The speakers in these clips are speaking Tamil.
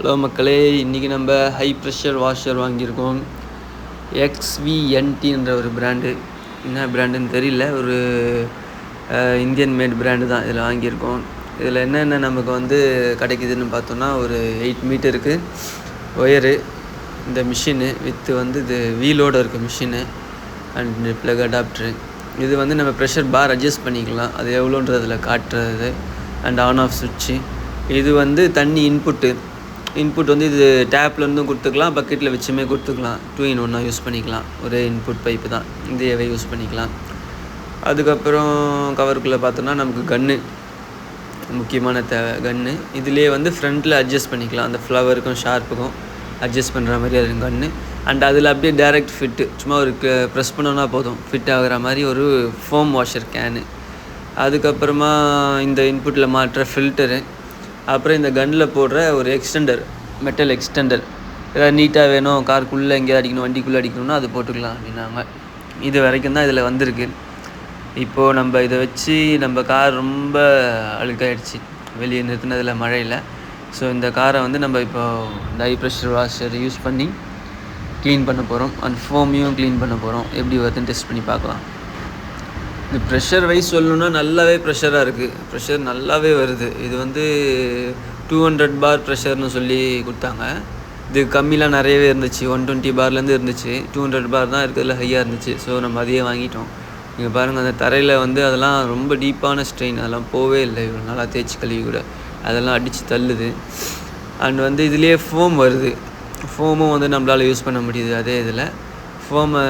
ஹலோ மக்களே, இன்றைக்கி நம்ம ஹை ப்ரெஷர் வாஷர் வாங்கியிருக்கோம். XVNTன்ற ஒரு பிராண்டு. என்ன பிராண்டுன்னு தெரியல, ஒரு இந்தியன் மேட் பிராண்டு தான் இதில் வாங்கியிருக்கோம். இதில் என்னென்ன நமக்கு கிடைக்குதுன்னு பார்த்தோன்னா, ஒரு 8 மீட்டருக்கு ஒயரு, இந்த மிஷினு வித்து இது வீலோடு இருக்க மிஷினு அண்ட் ப்ளக் அடாப்டரு. இது நம்ம ப்ரெஷர் பார் அட்ஜஸ்ட் பண்ணிக்கலாம், அது எவ்வளோன்றதில் காட்டுறது. அண்ட் ஆன் ஆஃப் சுவிட்சு. இது தண்ணி இன்புட் இது டேப்லேருந்தும் கொடுத்துக்கலாம், பக்கெட்டில் வச்சுமே கொடுத்துக்கலாம். 2 in 1 யூஸ் பண்ணிக்கலாம். ஒரே இன்புட் பைப்பு தான், இதையவே யூஸ் பண்ணிக்கலாம். அதுக்கப்புறம் கவருக்குள்ளே பார்த்தோன்னா நமக்கு கன்று, முக்கியமான கன்று. இதுலேயே ஃப்ரண்ட்டில் அட்ஜஸ்ட் பண்ணிக்கலாம், அந்த ஃப்ளவருக்கும் ஷார்ப்புக்கும் அட்ஜஸ்ட் பண்ணுற மாதிரி அது கன்று. அண்ட் அதில் அப்படியே டைரக்ட் ஃபிட்டு, சும்மா ஒரு ப்ரெஸ் பண்ணோன்னா போதும் ஃபிட் ஆகிற மாதிரி ஒரு ஃபோம் வாஷர் கேனு. அதுக்கப்புறமா இந்த இன்புட்டில் மாட்டுற ஃபில்டரு. அப்புறம் இந்த கன்னில் போடுற ஒரு எக்ஸ்டெண்டர், மெட்டல் எக்ஸ்டெண்டர். ஏதாவது நீட்டாக வேணும், காருக்குள்ளே எங்கேயாவது அடிக்கணும், வண்டிக்குள்ளே அடிக்கணும்னா அது போட்டுக்கலாம் அப்படின்னாங்க. இது வரைக்கும் தான் இதில் வந்திருக்கு. இப்போது நம்ம இதை வச்சு நம்ம கார் ரொம்ப அழுக்காயிடுச்சு வெளியே நிறுத்தினதில் மழையில். ஸோ இந்த காரை நம்ம இப்போது இந்த ஹை ப்ரெஷர் வாஷர் யூஸ் பண்ணி க்ளீன் பண்ண போகிறோம். அண்ட் ஃபோமையும் க்ளீன் பண்ண போகிறோம். எப்படி வருதுன்னு டெஸ்ட் பண்ணி பார்க்கலாம். இது ப்ரெஷர் வைஸ் சொல்லணுன்னா நல்லாவே ப்ரெஷராக இருக்குது, ப்ரெஷர் நல்லாவே வருது. இது 200 பார் ப்ரெஷர்னு சொல்லி கொடுத்தாங்க. இது கம்மிலாம் நிறையவே இருந்துச்சு, 120 பார்லேருந்து இருந்துச்சு. 200 பார் தான் இருக்கிறதுல ஹையாக இருந்துச்சு. ஸோ நம்ம அதையே வாங்கிட்டோம். நீங்கள் பாருங்கள், அந்த தரையில் அதெல்லாம் ரொம்ப டீப்பான ஸ்ட்ரெயின், அதெல்லாம் போவே இல்லை. இவ்வளோ நல்லா தேய்ச்சி கழுவி கூட அதெல்லாம் அடித்து தள்ளுது. அண்ட் இதுலேயே ஃபோம் வருது. ஃபோமும் நம்மளால் யூஸ் பண்ண முடியுது. அதே இதில் ஃபோமை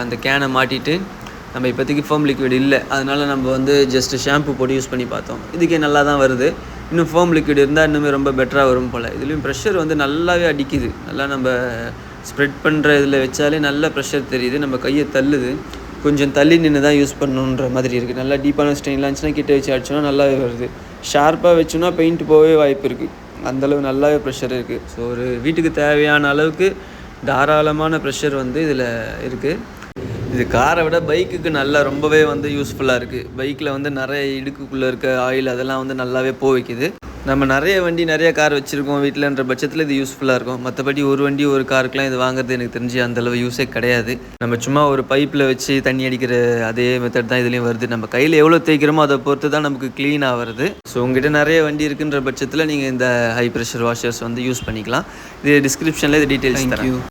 அந்த கேனை மாட்டிட்டு, நம்ம இப்போதைக்கு ஃபோம் லிக்விட் இல்லை, அதனால் நம்ம ஜஸ்ட்டு ஷாம்பு போட்டு யூஸ் பண்ணி பார்த்தோம். இதுக்கே நல்லா தான் வருது. இன்னும் ஃபோம் லிக்விட் இருந்தால் இன்னுமே ரொம்ப பெட்டராக வரும் போல். இதுலேயும் ப்ரெஷர் நல்லாவே அடிக்குது. நல்லா நம்ம ஸ்ப்ரெட் பண்ணுற இதில் வச்சாலே நல்ல ப்ரெஷர் தெரியுது. நம்ம கையை தள்ளுது. கொஞ்சம் தள்ளி நின்று தான் யூஸ் பண்ணணுன்ற மாதிரி இருக்குது. நல்லா டீப்பான ஸ்ட்ரெயின்லாம் இருந்துச்சுன்னா கிட்ட வச்சு அடிச்சோன்னா நல்லாவே வருது. ஷார்ப்பாக வச்சோன்னா பெயிண்ட் போகவே வாய்ப்பு இருக்குது. அந்தளவு நல்லாவே ப்ரெஷர் இருக்குது. ஸோ ஒரு வீட்டுக்கு தேவையான அளவுக்கு தாராளமான ப்ரெஷர் இதில் இருக்குது. இது காரை விட பைக்குக்கு நல்லா ரொம்பவே யூஸ்ஃபுல்லாக இருக்குது. பைக்கில் நிறைய இடுக்குள்ளே இருக்க ஆயில் அதெல்லாம் நல்லாவே வைக்குது. நம்ம நிறைய கார் வச்சுருக்கோம் வீட்டிலன்ற பட்சத்தில் இது யூஸ்ஃபுல்லாக இருக்கும். மற்றபடி ஒரு வண்டி ஒரு காருக்கெலாம் இது வாங்குறது எனக்கு தெரிஞ்சு அந்தளவு யூஸே கிடையாது. நம்ம சும்மா ஒரு பைப்பில் வச்சு தண்ணி அடிக்கிற அதே மெத்தட் தான் இதுலேயும் வருது. நம்ம கையில் எவ்வளோ தேய்க்கிறோமோ அதை பொறுத்து தான் நமக்கு க்ளீனாக வருது. ஸோ உங்கள்கிட்ட நிறைய வண்டி இருக்குன்ற பட்சத்தில் நீங்கள் இந்த ஹை ப்ரெஷர் வாஷர்ஸ் யூஸ் பண்ணிக்கலாம். இது டிஸ்கிரிப்ஷனில் இது டீட்டெயில்ஸ் தரேன்.